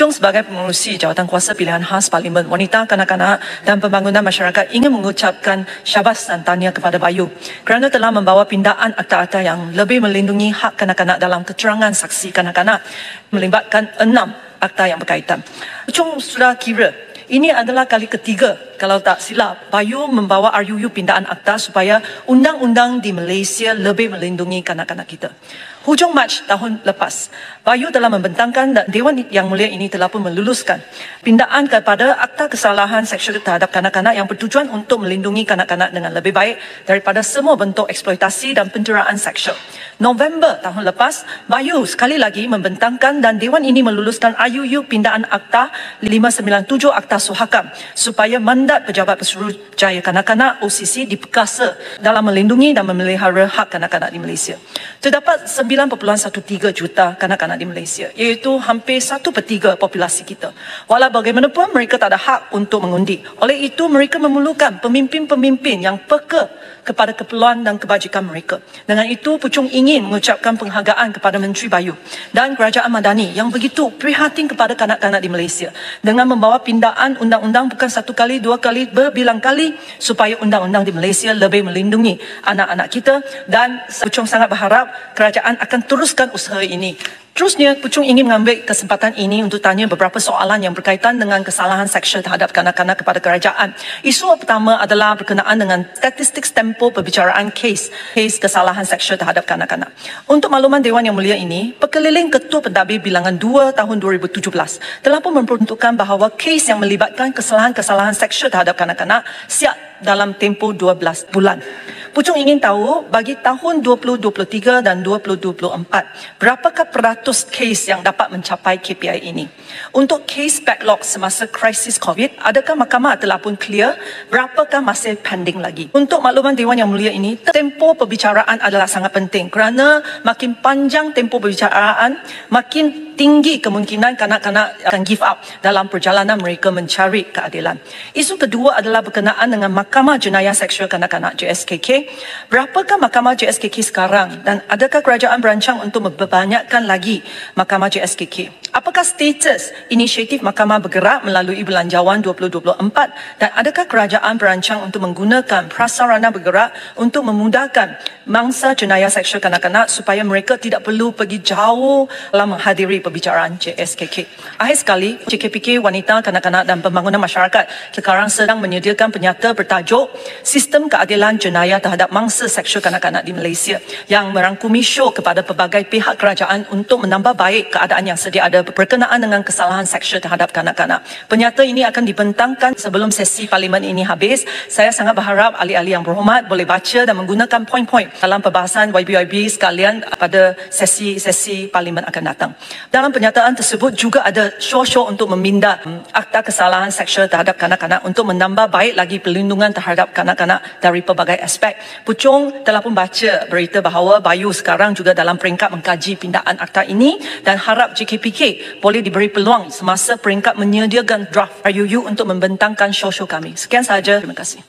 Puchung sebagai pengurusi Jawatan Kuasa Pilihan Khas Parlimen Wanita, Kanak-kanak dan Pembangunan Masyarakat ingin mengucapkan syabas dan tahniah kepada Bayu kerana telah membawa pindaan akta-akta yang lebih melindungi hak kanak-kanak dalam keterangan saksi kanak-kanak melibatkan 6 akta yang berkaitan. Puchung sudah kira ini adalah kali ketiga, kalau tak silap, Bayu membawa RUU pindaan akta supaya undang-undang di Malaysia lebih melindungi kanak-kanak kita. Hujung Mac tahun lepas, Bayu telah membentangkan dan Dewan Yang Mulia ini telah pun meluluskan pindaan kepada akta kesalahan seksual terhadap kanak-kanak yang bertujuan untuk melindungi kanak-kanak dengan lebih baik daripada semua bentuk eksploitasi dan penjeraan seksual. November tahun lepas, Bayu sekali lagi membentangkan dan Dewan ini meluluskan RUU pindaan akta 597 Akta Suhakam supaya mandat Pejabat Pesuruhjaya Kanak-kanak OCC diperkasa dalam melindungi dan memelihara hak kanak-kanak di Malaysia. Terdapat 9.13 juta kanak-kanak di Malaysia, iaitu hampir 1/3 populasi kita. Walau bagaimanapun, mereka tak ada hak untuk mengundi. Oleh itu, mereka memerlukan pemimpin-pemimpin yang peka kepada keperluan dan kebajikan mereka. Dengan itu, Puchung ingin mengucapkan penghargaan kepada Menteri Bayu dan Kerajaan Madani yang begitu prihatin kepada kanak-kanak di Malaysia dengan membawa pindaan undang-undang bukan satu kali, dua kali, berbilang kali supaya undang-undang di Malaysia lebih melindungi anak-anak kita, dan Puchung sangat berharap kerajaan akan teruskan usaha ini. Terusnya, Puchung ingin mengambil kesempatan ini untuk tanya beberapa soalan yang berkaitan dengan kesalahan seksual terhadap kanak-kanak kepada kerajaan. Isu pertama adalah berkenaan dengan statistik tempoh perbicaraan kes kesalahan seksual terhadap kanak-kanak. Untuk makluman Dewan Yang Mulia ini, Pekeliling Ketua Pentadbir Bilangan 2 tahun 2017 telah pun memperuntukkan bahawa kes yang melibatkan kesalahan-kesalahan seksual terhadap kanak-kanak siap dalam tempoh 12 bulan. Puchung ingin tahu bagi tahun 2023 dan 2024, berapakah peratus kes yang dapat mencapai KPI ini? Untuk kes backlog semasa krisis COVID, adakah mahkamah telah pun clear? Berapakah masih pending lagi? Untuk makluman Dewan Yang Mulia ini, tempoh perbicaraan adalah sangat penting kerana makin panjang tempoh perbicaraan, makin tinggi kemungkinan kanak-kanak akan give up dalam perjalanan mereka mencari keadilan. Isu kedua adalah berkenaan dengan Mahkamah Jenayah Seksual Kanak-kanak JSKK. Berapakah Mahkamah JSKK sekarang dan adakah kerajaan berancang untuk memperbanyakkan lagi Mahkamah JSKK? Apakah status inisiatif Mahkamah bergerak melalui Belanjawan 2024 dan adakah kerajaan berancang untuk menggunakan prasarana bergerak untuk memudahkan mangsa jenayah seksual kanak-kanak supaya mereka tidak perlu pergi jauh dalam menghadiri perbicaraan JSKK? Akhir sekali, JKPK Wanita, Kanak-kanak dan Pembangunan Masyarakat sekarang sedang menyediakan penyata bertajuk Sistem Keadilan Jenayah Terhadap Mangsa Seksual Kanak-kanak di Malaysia yang merangkumi show kepada pelbagai pihak kerajaan untuk menambah baik keadaan yang sedia ada berkenaan dengan kesalahan seksual terhadap kanak-kanak. Penyata ini akan dibentangkan sebelum sesi parlimen ini habis. Saya sangat berharap ahli-ahli yang berhormat boleh baca dan menggunakan poin-poin dalam perbahasan YBYB sekalian pada sesi-sesi parlimen akan datang. Dalam penyataan tersebut juga ada show-show untuk meminda akta kesalahan seksual terhadap kanak-kanak untuk menambah baik lagi perlindungan terhadap kanak-kanak dari pelbagai aspek. Puchung telah pun baca berita bahawa Bayu sekarang juga dalam peringkat mengkaji pindaan akta ini dan harap JKPK boleh diberi peluang semasa peringkat menyediakan draft RUU untuk membentangkan show-show kami. Sekian sahaja. Terima kasih.